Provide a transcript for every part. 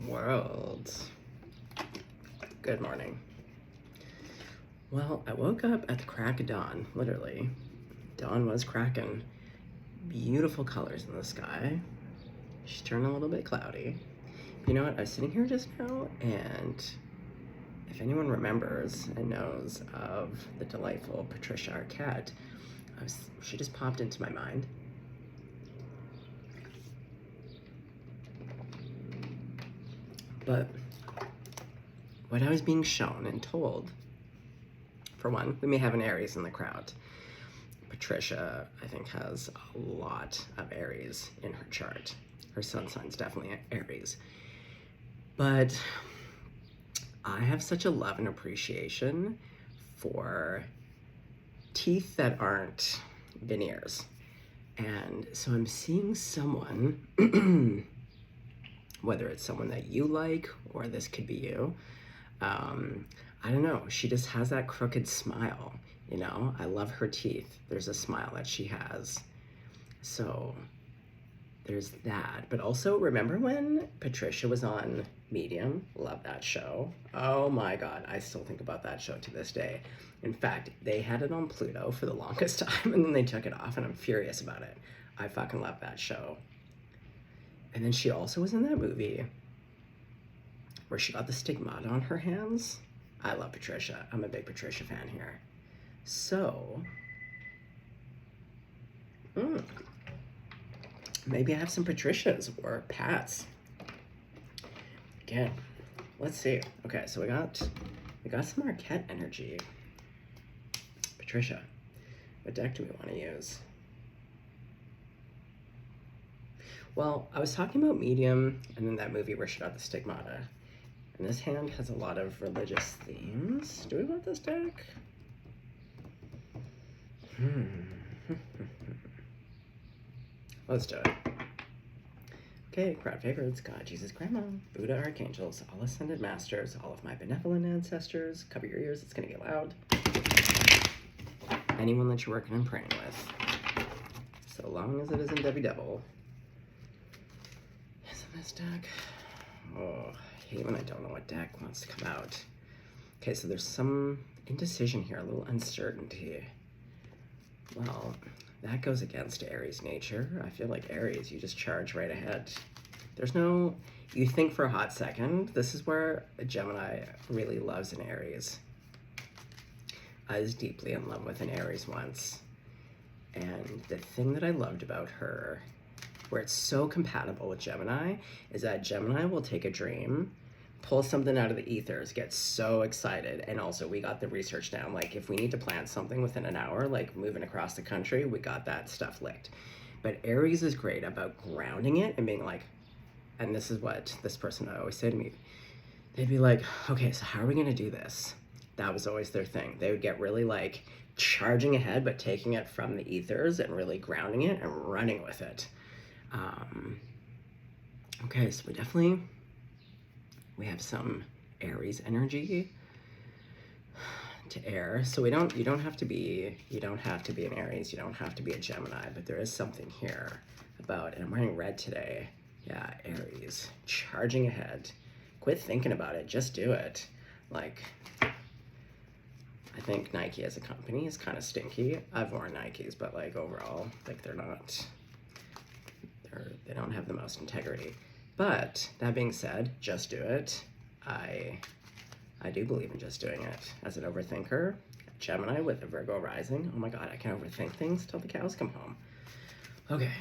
World. Good morning. Well, I woke up at the crack of dawn, literally. Dawn was cracking. Beautiful colors in the sky. She's turning a little bit cloudy. You know what? I was sitting here just now, and if anyone remembers and knows of the delightful Patricia Arquette, she just popped into my mind. But what I was being shown and told, for one, we may have an Aries in the crowd. Patricia, I think, has a lot of Aries in her chart. Her sun sign's definitely Aries. But I have such a love and appreciation for teeth that aren't veneers. And so I'm seeing someone, whether it's someone that you like or this could be you, I don't know, she just has that crooked smile, you know? I love her teeth. There's a smile that she has. So there's that. But also, remember when Patricia was on Medium? Love that show. Oh my God, I still think about that show to this day. In fact, they had it on Pluto for the longest time, and then they took it off, and I'm furious about it. I fucking love that show. And then she also was in that movie where she got the stigmata on her hands. I love Patricia. I'm a big Patricia fan here. So, maybe I have some Patricias or Pats. Again, let's see. Okay, so we got some Arquette energy. Patricia, what deck do we want to use? Well, I was talking about Medium and then that movie where she got the stigmata. And this hand has a lot of religious themes. Do we want this deck? Let's do it. Okay, crowd favorites: God, Jesus, Grandma, Buddha, Archangels, all ascended masters, all of my benevolent ancestors. Cover your ears, it's gonna get loud. Anyone that you're working and praying with. So long as it isn't Debbie Devil. Isn't this deck? Oh, I hate when I don't know what deck wants to come out. Okay, so there's some indecision here, a little uncertainty. Well, that goes against Aries nature. I feel like Aries, you just charge right ahead. There's no, you think for a hot second. This is where a Gemini really loves an Aries. I was deeply in love with an Aries once. And the thing that I loved about her, where it's so compatible with Gemini, is that Gemini will take a dream, pull something out of the ethers, get so excited. And also, we got the research down. Like, if we need to plan something within an hour, like moving across the country, we got that stuff licked. But Aries is great about grounding it and being like, and this is what this person would always say to me. They'd be like, okay, so how are we going to do this? That was always their thing. They would get really like charging ahead, but taking it from the ethers and really grounding it and running with it. Okay, so we have some Aries energy to air. So you don't have to be an Aries, you don't have to be a Gemini, but there is something here about, and I'm wearing red today. Yeah, Aries, charging ahead. Quit thinking about it, just do it. Like, I think Nike as a company is kind of stinky. I've worn Nikes, but like overall, like they don't have the most integrity. But that being said, just do it. I do believe in just doing it. As an overthinker, Gemini with a Virgo rising, oh my God, I can overthink things till the cows come home. Okay.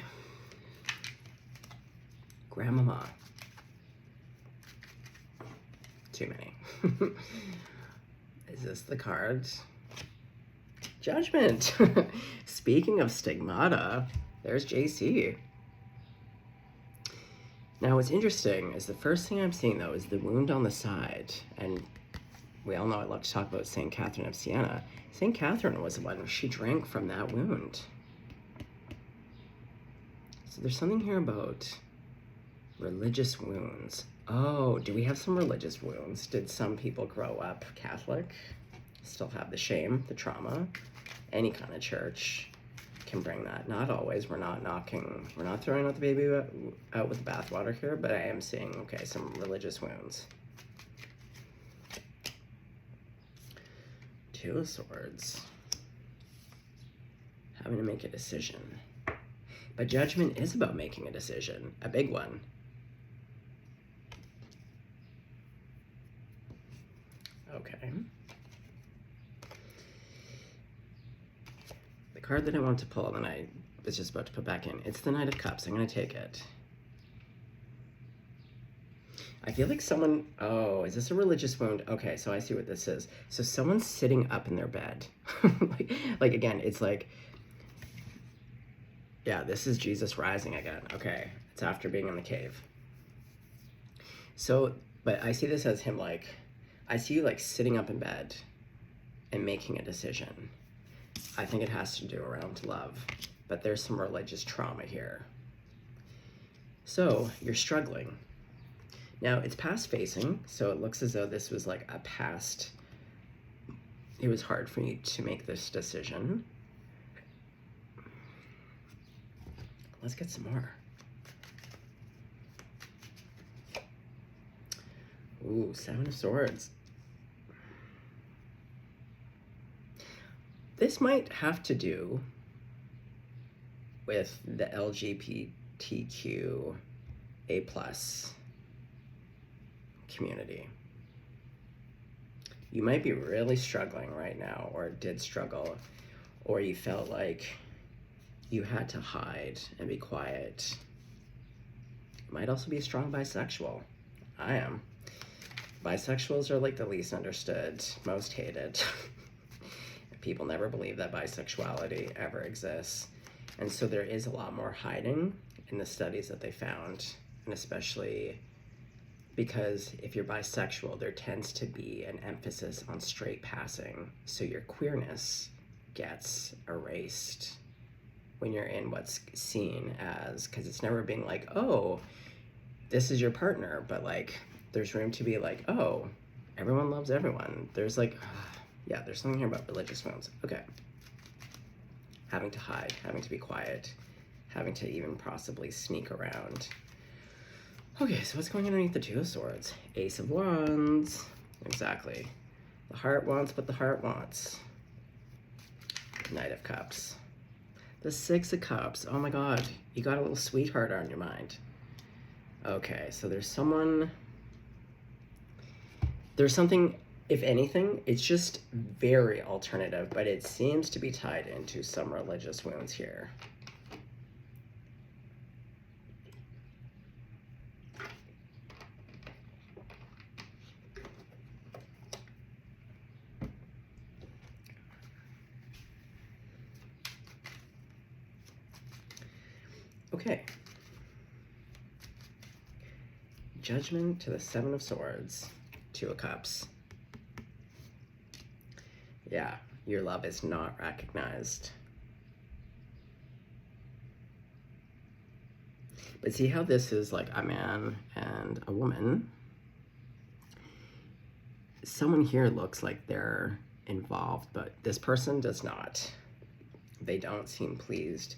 Grandmama. Too many. Is this the card? Judgment. Speaking of stigmata, there's JC. Now, what's interesting is the first thing I'm seeing, though, is the wound on the side. And we all know I love to talk about St. Catherine of Siena. St. Catherine was the one, she drank from that wound. So there's something here about religious wounds. Oh, do we have some religious wounds? Did some people grow up Catholic? Still have the shame, the trauma, any kind of church can bring that. Not always. We're not throwing out the baby out with the bathwater here, but I am seeing, okay, some religious wounds. Two of Swords. Having to make a decision. But Judgment is about making a decision, a big one. Okay. The card that I want to pull and I was just about to put back in, it's the Knight of Cups. I'm going to take it. I feel like someone, oh, is this a religious wound? Okay, so I see what this is. So someone's sitting up in their bed. like again, it's like, yeah, this is Jesus rising again. Okay, it's after being in the cave. So, but I see this as him like, I see you like sitting up in bed and making a decision. I think it has to do around love, but there's some religious trauma here. So you're struggling. Now it's past facing, so it looks as though this was like a past, it was hard for you to make this decision. Let's get some more. Ooh, Seven of Swords. This might have to do with the LGBTQA+ community. You might be really struggling right now, or did struggle, or you felt like you had to hide and be quiet. You might also be a strong bisexual. I am. Bisexuals are like the least understood, most hated. People never believe that bisexuality ever exists. And so there is a lot more hiding in the studies that they found, and especially because if you're bisexual, there tends to be an emphasis on straight passing. So your queerness gets erased when you're in what's seen as, because it's never being like, oh, this is your partner, but like, there's room to be like, oh, everyone loves everyone. There's like, yeah, there's something here about religious wounds. Okay. Having to hide, having to be quiet, having to even possibly sneak around. Okay, so what's going on underneath the Two of Swords? Ace of Wands. Exactly. The heart wants what the heart wants. Knight of Cups. The Six of Cups. Oh my God, you got a little sweetheart on your mind. Okay, so there's someone, there's something, if anything, it's just very alternative, but it seems to be tied into some religious wounds here. Okay. Judgment to the Seven of Swords, Two of Cups. Yeah, your love is not recognized. But see how this is like a man and a woman? Someone here looks like they're involved, but this person does not. They don't seem pleased.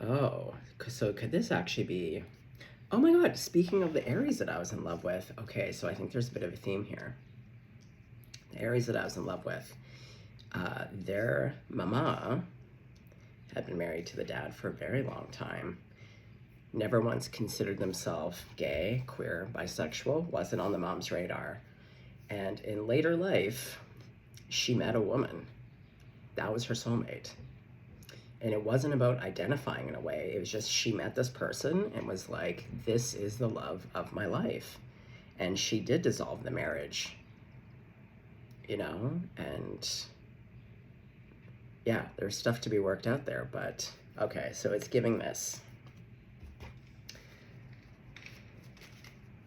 Oh, so could this actually be, oh my God, speaking of the Aries that I was in love with, okay, so I think there's a bit of a theme here. The Aries that I was in love with, their mama had been married to the dad for a very long time, never once considered themselves gay, queer, bisexual, wasn't on the mom's radar. And in later life, she met a woman. That was her soulmate. And it wasn't about identifying in a way. It was just she met this person and was like, this is the love of my life. And she did dissolve the marriage, you know? And yeah, there's stuff to be worked out there, but okay, so it's giving this.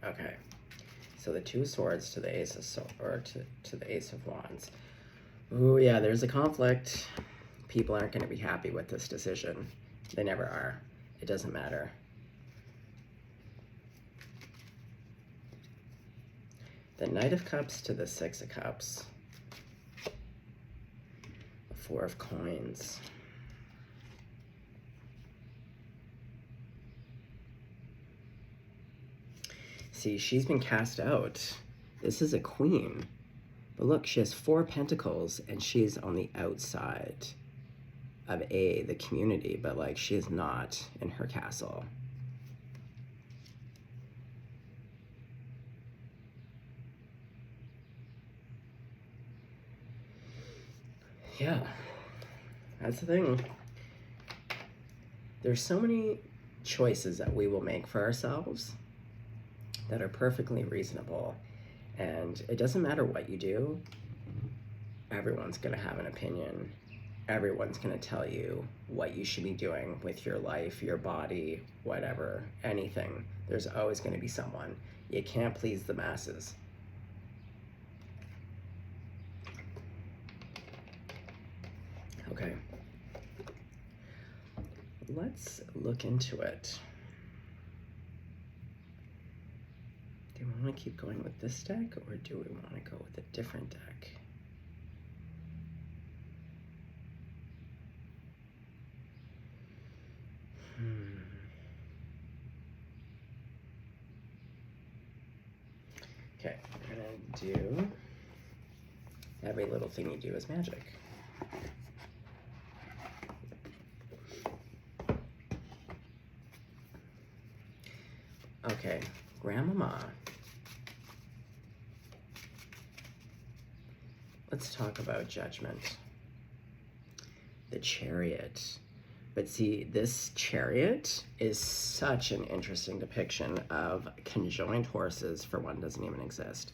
Okay, so the Two of Swords to the Ace of Swords, or to the Ace of Wands. Ooh, yeah, there's a conflict. People aren't going to be happy with this decision. They never are. It doesn't matter. The Knight of Cups to the Six of Cups. The Four of Coins. See, she's been cast out. This is a queen. But look, she has 4 pentacles and she's on the outside of the community, but like she is not in her castle. Yeah, that's the thing. There's so many choices that we will make for ourselves that are perfectly reasonable. And it doesn't matter what you do, everyone's gonna have an opinion. Everyone's gonna tell you what you should be doing with your life, your body, whatever, anything. There's always gonna be someone. You can't please the masses. Okay. Let's look into it. Do we want to keep going with this deck, or do we want to go with a different deck? Okay, we're gonna do every little thing you do is magic. Okay, Grandmama. Let's talk about judgment. The Chariot. But see, this Chariot is such an interesting depiction of conjoined horses. For one, doesn't even exist.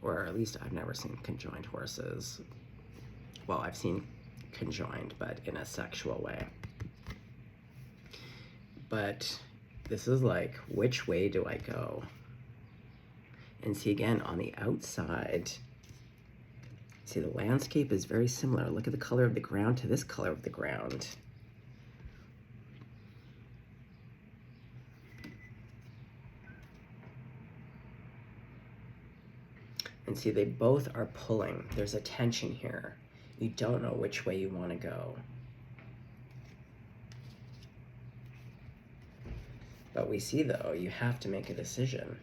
Or at least I've never seen conjoined horses. Well, I've seen conjoined, but in a sexual way. But this is like, which way do I go? And see, again, on the outside, see, the landscape is very similar. Look at the color of the ground to this color of the ground. And see, they both are pulling. There's a tension here. You don't know which way you want to go. But we see, though, you have to make a decision.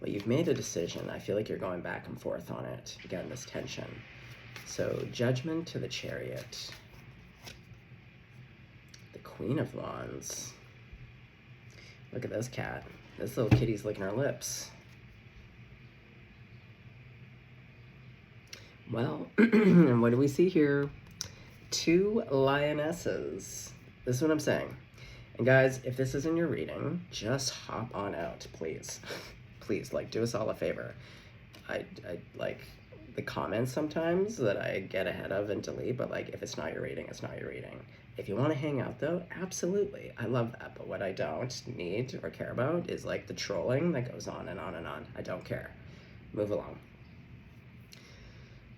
Well, you've made a decision. I feel like you're going back and forth on it. Again, this tension. So, Judgment to the Chariot. The Queen of Wands. Look at this cat. This little kitty's licking her lips. Well, and what do we see here? 2 lionesses. This is what I'm saying. And guys, if this isn't your reading, just hop on out, please. Please, like, do us all a favor. I like the comments sometimes that I get ahead of and delete, but like, if it's not your reading, it's not your reading. If you want to hang out though, absolutely. I love that. But what I don't need or care about is like the trolling that goes on and on and on. I don't care. Move along.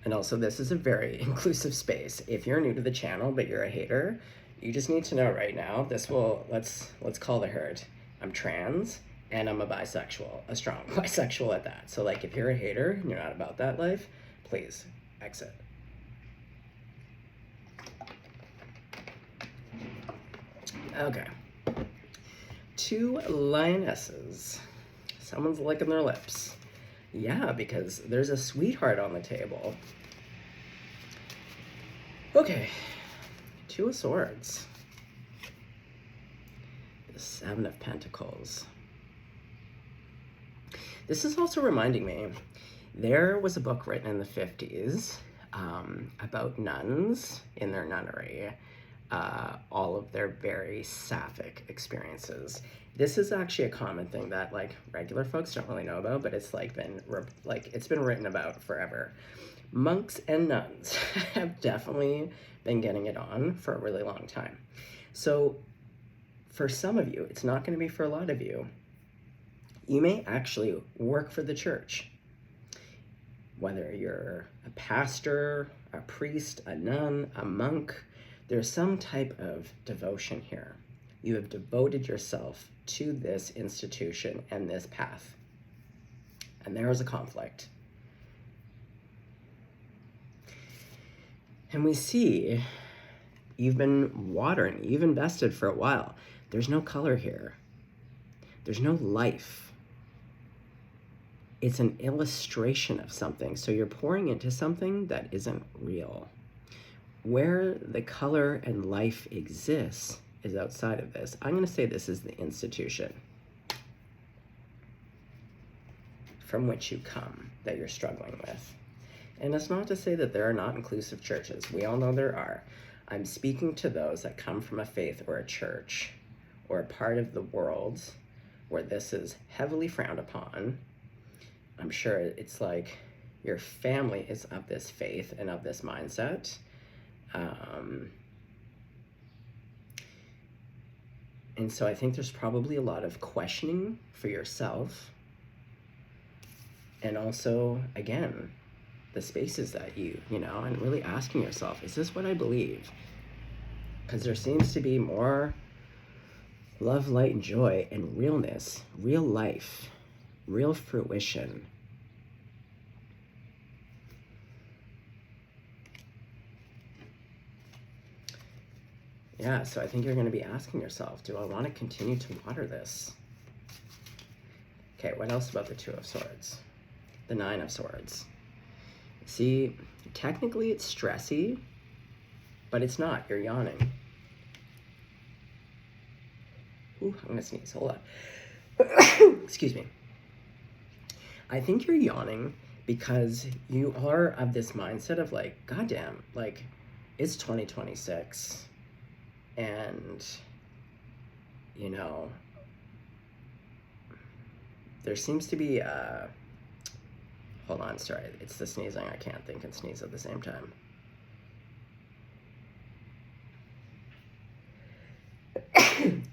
And also, this is a very inclusive space. If you're new to the channel, but you're a hater, you just need to know right now, this will, let's call the herd. I'm trans, and I'm a bisexual, a strong bisexual at that. So like, if you're a hater and you're not about that life, please exit. Okay. 2 lionesses. Someone's licking their lips. Yeah, because there's a sweetheart on the table. Okay, 2 of Swords. The 7 of Pentacles. This is also reminding me, there was a book written in the 50s about nuns in their nunnery. All of their very sapphic experiences. This is actually a common thing that like regular folks don't really know about, but it's like it's been written about forever. Monks and nuns have definitely been getting it on for a really long time. So for some of you, it's not going to be for a lot of you. You may actually work for the church. Whether you're a pastor, a priest, a nun, a monk, there's some type of devotion here. You have devoted yourself to this institution and this path. And there is a conflict. And we see you've been watering, you've invested for a while. There's no color here. There's no life. it's an illustration of something. So you're pouring into something that isn't real. Where the color and life exists is outside of this. I'm going to say this is the institution from which you come that you're struggling with. And it's not to say that there are not inclusive churches. We all know there are. I'm speaking to those that come from a faith or a church or a part of the world where this is heavily frowned upon. I'm sure it's like your family is of this faith and of this mindset. And so I think there's probably a lot of questioning for yourself. And also, again, the spaces that you know, and really asking yourself, is this what I believe? Because there seems to be more love, light, and joy and realness, real life, real fruition. Yeah, so I think you're going to be asking yourself, do I want to continue to water this? Okay, what else about the Two of Swords? The Nine of Swords. See, technically it's stressy, but it's not. You're yawning. Ooh, I'm going to sneeze. Hold on. Excuse me. I think you're yawning because you are of this mindset of like, goddamn, like, it's 2026. And, you know, there seems to be, hold on, sorry, it's the sneezing. I can't think and sneeze at the same time.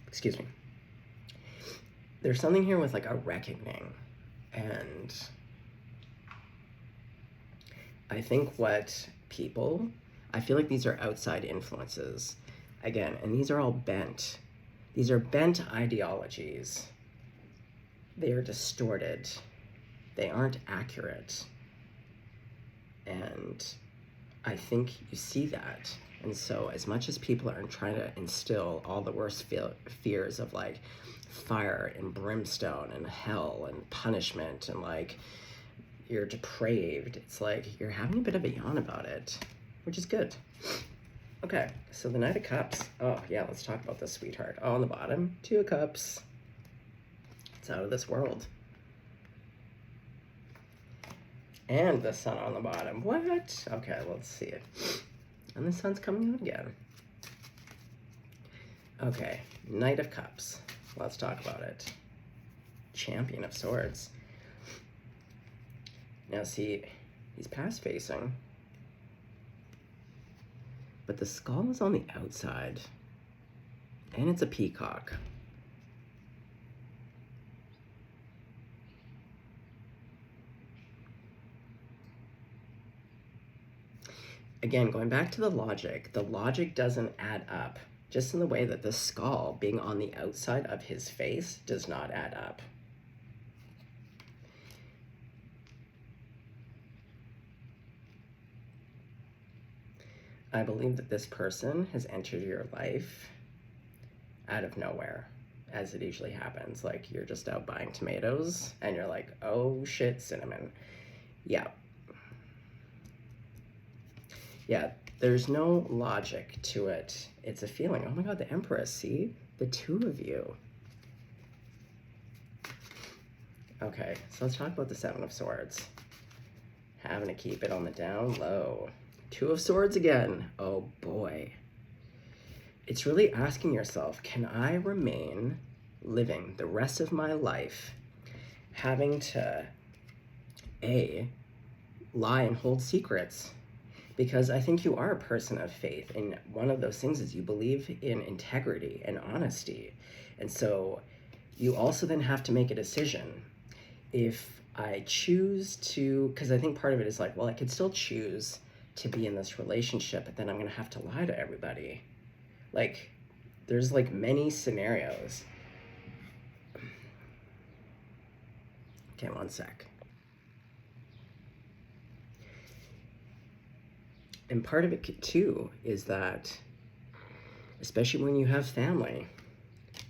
Excuse me. There's something here with like a reckoning. And I think what people, I feel like these are outside influences. Again, and these are all bent. These are bent ideologies. They are distorted. They aren't accurate. And I think you see that. And so as much as people are trying to instill all the worst fears of like fire and brimstone and hell and punishment and like you're depraved, it's like you're having a bit of a yawn about it, which is good. Okay, so the Knight of Cups. Oh, yeah, let's talk about this, sweetheart. Oh, on the bottom, Two of Cups. It's out of this world. And the Sun on the bottom. What? Okay, let's see it. And the Sun's coming out again. Okay, Knight of Cups. Let's talk about it. Champion of Swords. Now, see, he's past facing. But the skull is on the outside, and it's a peacock. Again, going back to the logic doesn't add up, just in the way that the skull being on the outside of his face does not add up. I believe that this person has entered your life out of nowhere, as it usually happens. Like, you're just out buying tomatoes, and you're like, oh shit, cinnamon. Yeah. Yeah, there's no logic to it. It's a feeling. Oh my god, the Empress, see? The two of you. Okay, so let's talk about the Seven of Swords. Having to keep it on the down low. Two of Swords again. Oh boy. It's really asking yourself, can I remain living the rest of my life having to, A, lie and hold secrets? Because I think you are a person of faith, and one of those things is you believe in integrity and honesty. And so you also then have to make a decision. If I choose to, because I think part of it is like, well, I could still choose to be in this relationship, but then I'm gonna have to lie to everybody. Like, there's like many scenarios. Okay, one sec. And part of it too is that, especially when you have family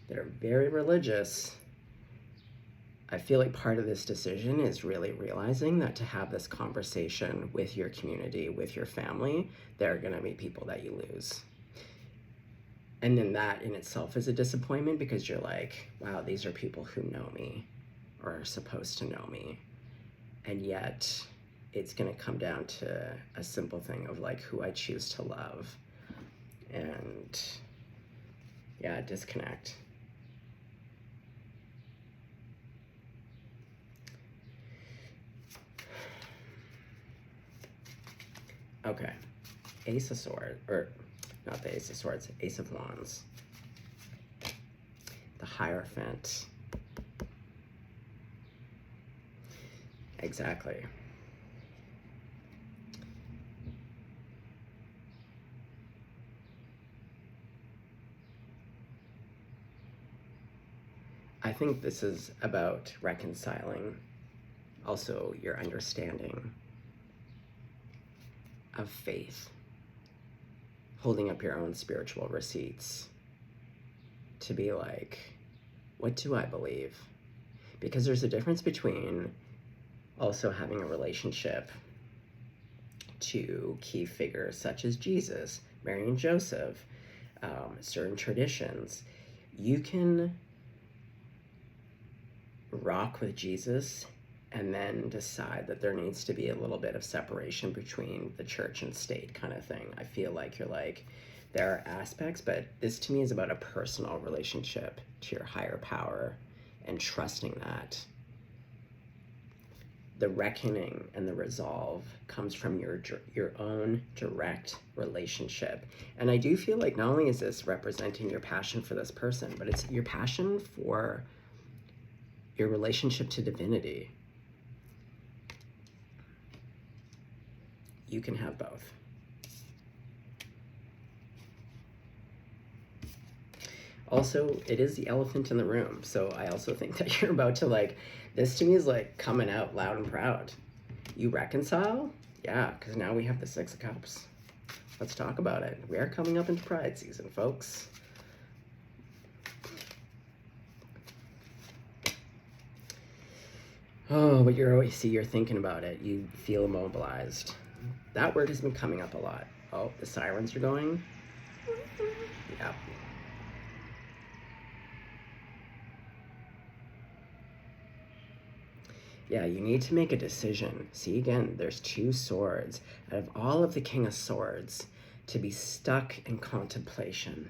that are very religious, I feel like part of this decision is really realizing that to have this conversation with your community, with your family, there are going to be people that you lose. And then that in itself is a disappointment, because you're like, wow, these are people who know me or are supposed to know me. And yet it's going to come down to a simple thing of like who I choose to love. And yeah, disconnect. Okay, Ace of Swords, or not the Ace of Swords, Ace of Wands, the Hierophant. Exactly. I think this is about reconciling also your understanding of faith, holding up your own spiritual receipts to be like, what do I believe? Because there's a difference between also having a relationship to key figures such as Jesus, Mary and Joseph, certain traditions. You can rock with Jesus and then decide that there needs to be a little bit of separation between the church and state kind of thing. I feel like you're like, there are aspects, but this to me is about a personal relationship to your higher power and trusting that. The reckoning and the resolve comes from your own direct relationship. And I do feel like not only is this representing your passion for this person, but it's your passion for your relationship to divinity. You can have both. Also, it is the elephant in the room. So I also think that you're about to like, this to me is like coming out loud and proud. You reconcile? Yeah, because now we have the Six of Cups. Let's talk about it. We are coming up into Pride season, folks. Oh, but you're thinking about it. You feel immobilized. That word has been coming up a lot. Oh, the sirens are going. Yeah. Yeah, you need to make a decision. See, again, there's two swords. Out of all of the King of Swords, to be stuck in contemplation.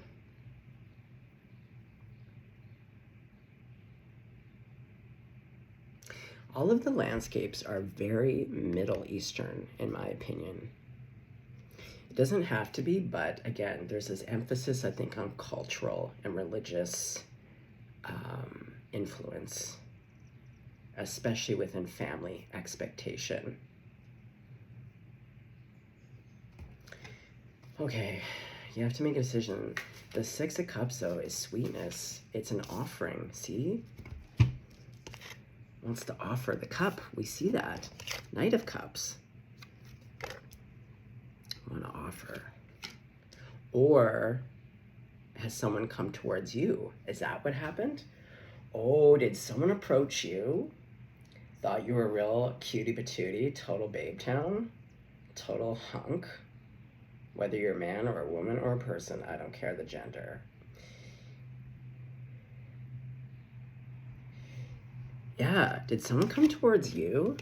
All of the landscapes are very Middle Eastern, in my opinion. It doesn't have to be, but again, there's this emphasis, I think, on cultural and religious influence, especially within family expectation. Okay, you have to make a decision. The Six of Cups, though, is sweetness. It's an offering, see? Wants to offer the cup. We see that. Knight of Cups. Want to offer. Or has someone come towards you? Is that what happened? Oh, did someone approach you? Thought you were real cutie patootie, total babe town, total hunk. Whether you're a man or a woman or a person, I don't care the gender. Yeah, did someone come towards you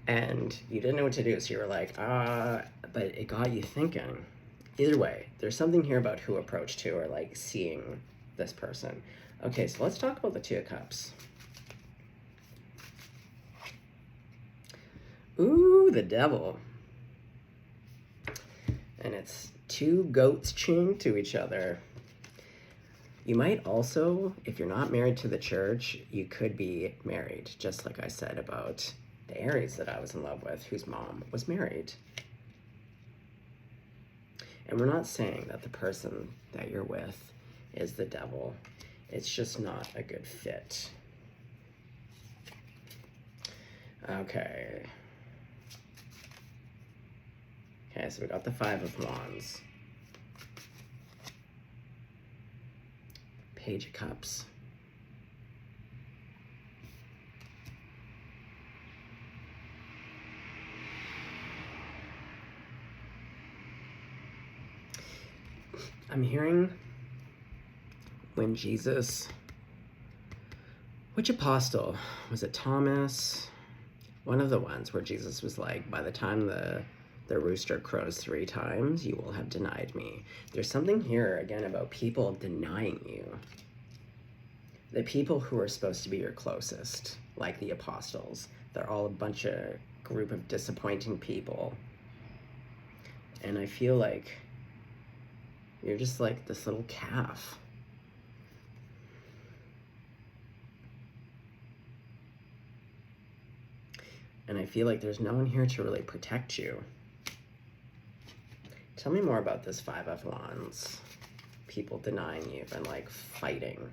and you didn't know what to do, so you were like, but it got you thinking. Either way, there's something here about who approached you or like seeing this person. Okay, so let's talk about the Two of Cups. Ooh, the Devil. And it's two goats chained to each other. You might also, if you're not married to the church, you could be married, just like I said about the Aries that I was in love with, whose mom was married. And we're not saying that the person that you're with is the devil. It's just not a good fit. Okay. Okay, so we got the Five of Wands. Page of Cups. I'm hearing when Jesus, which apostle? Was it Thomas? One of the ones where Jesus was like, by the time the rooster crows 3 times, you will have denied me. There's something here, again, about people denying you. The people who are supposed to be your closest, like the apostles, they're all a bunch of group of disappointing people. And I feel like you're just like this little calf. And I feel like there's no one here to really protect you. Tell me more about this 5 of Wands. People denying you and like fighting.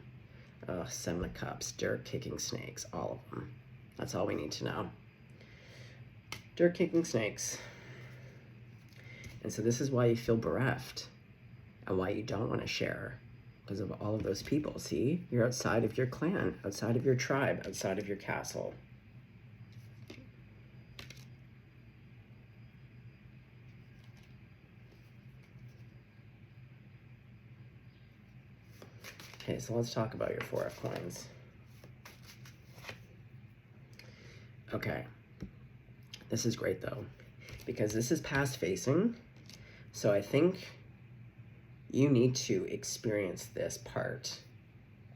7 of Cups, dirt kicking snakes, all of them. That's all we need to know. Dirt kicking snakes. And so this is why you feel bereft and why you don't want to share, because of all of those people. See, you're outside of your clan, outside of your tribe, outside of your castle. Okay, so let's talk about your 4 of Coins. Okay, this is great though, because this is past facing. So I think you need to experience this part,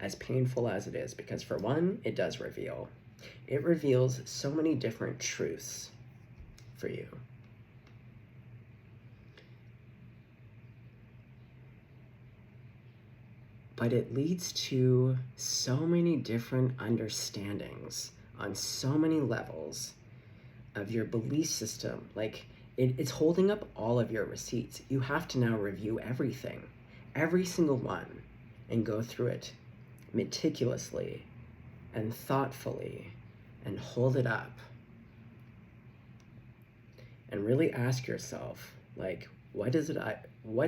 as painful as it is, because for one, it does reveal. It reveals so many different truths for you. But it leads to so many different understandings on so many levels of your belief system. Like, it's holding up all of your receipts. You have to now review everything, every single one, and go through it meticulously and thoughtfully and hold it up. And really ask yourself, like, what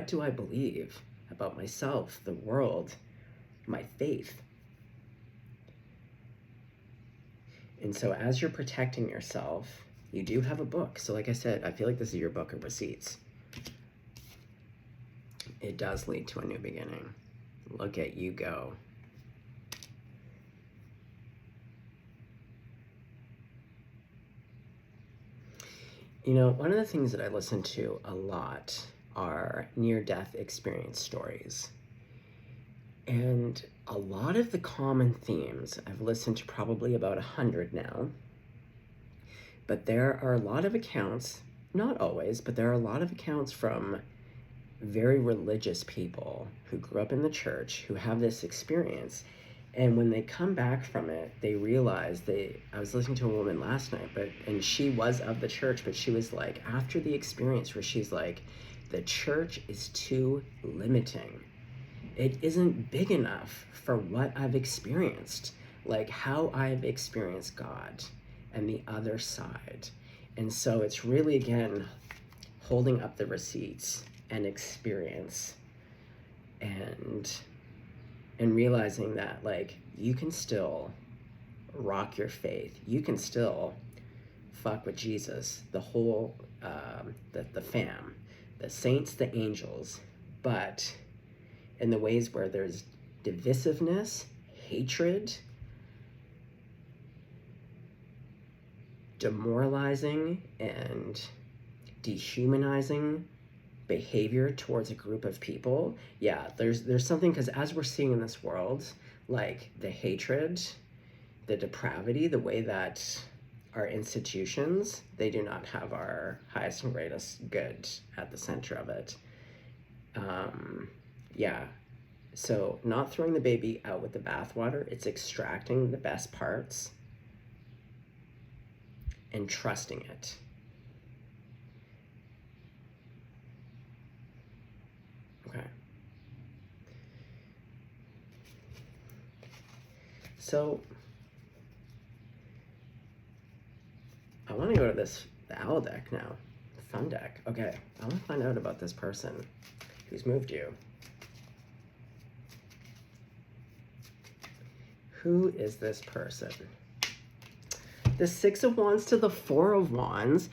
do I believe about myself, the world, my faith? And so as you're protecting yourself, you do have a book. So like I said, I feel like this is your book of receipts. It does lead to a new beginning. Look at you go. You know, one of the things that I listen to a lot are near-death experience stories. And a lot of the common themes, I've listened to probably about 100 now, but there are a lot of accounts, not always, but there are a lot of accounts from very religious people who grew up in the church who have this experience. And when they come back from it, they realize I was listening to a woman last night, and she was of the church, but she was like, after the experience where she's like, the church is too limiting. It isn't big enough for what I've experienced, like how I've experienced God and the other side. And so it's really, again, holding up the receipts and experience and realizing that, like, you can still rock your faith. You can still fuck with Jesus, the whole, the fam, the saints, the angels, but in the ways where there's divisiveness, hatred, demoralizing and dehumanizing behavior towards a group of people. Yeah, there's something, because as we're seeing in this world, like the hatred, the depravity, the way that our institutions, they do not have our highest and greatest good at the center of it. Yeah, so not throwing the baby out with the bathwater, it's extracting the best parts and trusting it. Okay. So I want to go to the owl deck now, the fun deck. Okay, I want to find out about this person who's moved you. Who is this person? The 6 of Wands to the 4 of Wands.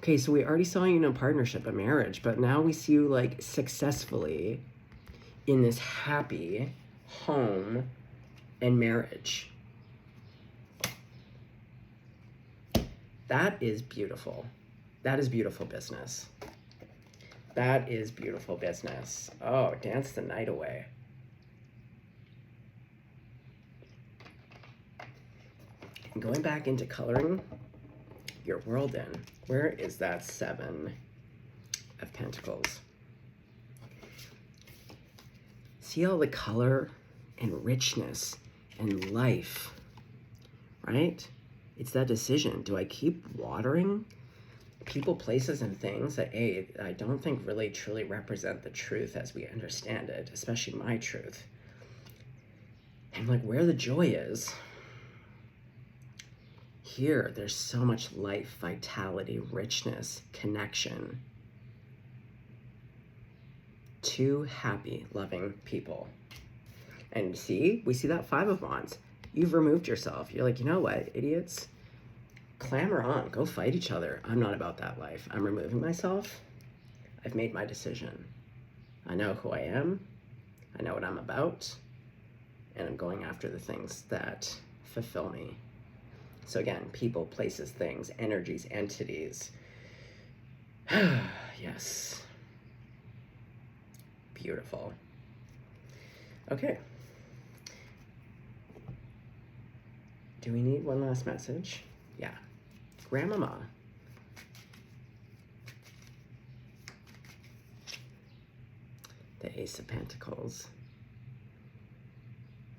Okay, so we already saw you in a partnership, a marriage, but now we see you like successfully in this happy home and marriage. That is beautiful. That is beautiful business. That is beautiful business. Oh, dance the night away. And going back into coloring your world in, where is that 7 of Pentacles? See all the color and richness and life, right? It's that decision. Do I keep watering people, places, and things that I don't think really truly represent the truth as we understand it, especially my truth? And like where the joy is, here there's so much life, vitality, richness, connection. 2 happy, loving people. And see, we see that 5 of Wands. You've removed yourself. You're like, you know what, idiots? Clamor on, go fight each other. I'm not about that life. I'm removing myself. I've made my decision. I know who I am. I know what I'm about. And I'm going after the things that fulfill me. So again, people, places, things, energies, entities. Yes. Beautiful. Okay. Do we need one last message? Yeah. Grandmama. The Ace of Pentacles.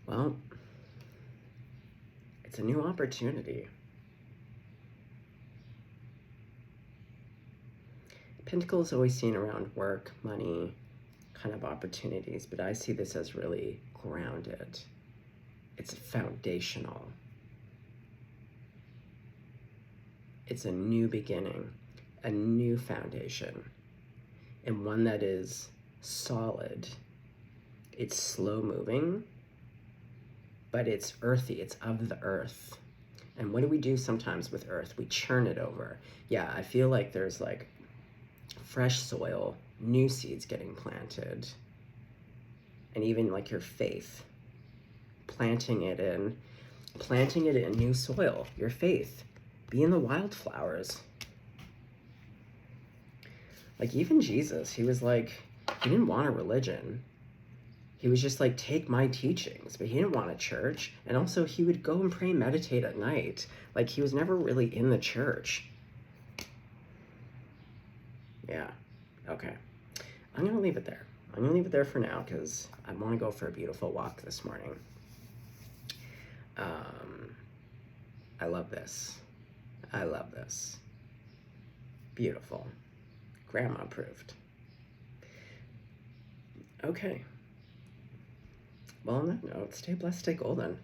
Well, it's a new opportunity. Pentacles always seen around work, money, kind of opportunities, but I see this as really grounded. It's foundational. It's a new beginning, a new foundation, and one that is solid. It's slow moving, but it's earthy. It's of the earth. And what do we do sometimes with earth? We churn it over. Yeah, I feel like there's like fresh soil, new seeds getting planted, and even like your faith, planting it in new soil, your faith. Be in the wildflowers. Like even Jesus, he was like, he didn't want a religion. He was just like, take my teachings, but he didn't want a church. And also he would go and pray and meditate at night. Like he was never really in the church. Yeah, okay. I'm gonna leave it there. I'm gonna leave it there for now because I wanna go for a beautiful walk this morning. I love this. I love this. Beautiful. Grandma approved. Okay. Well, on that note, stay blessed, stay golden.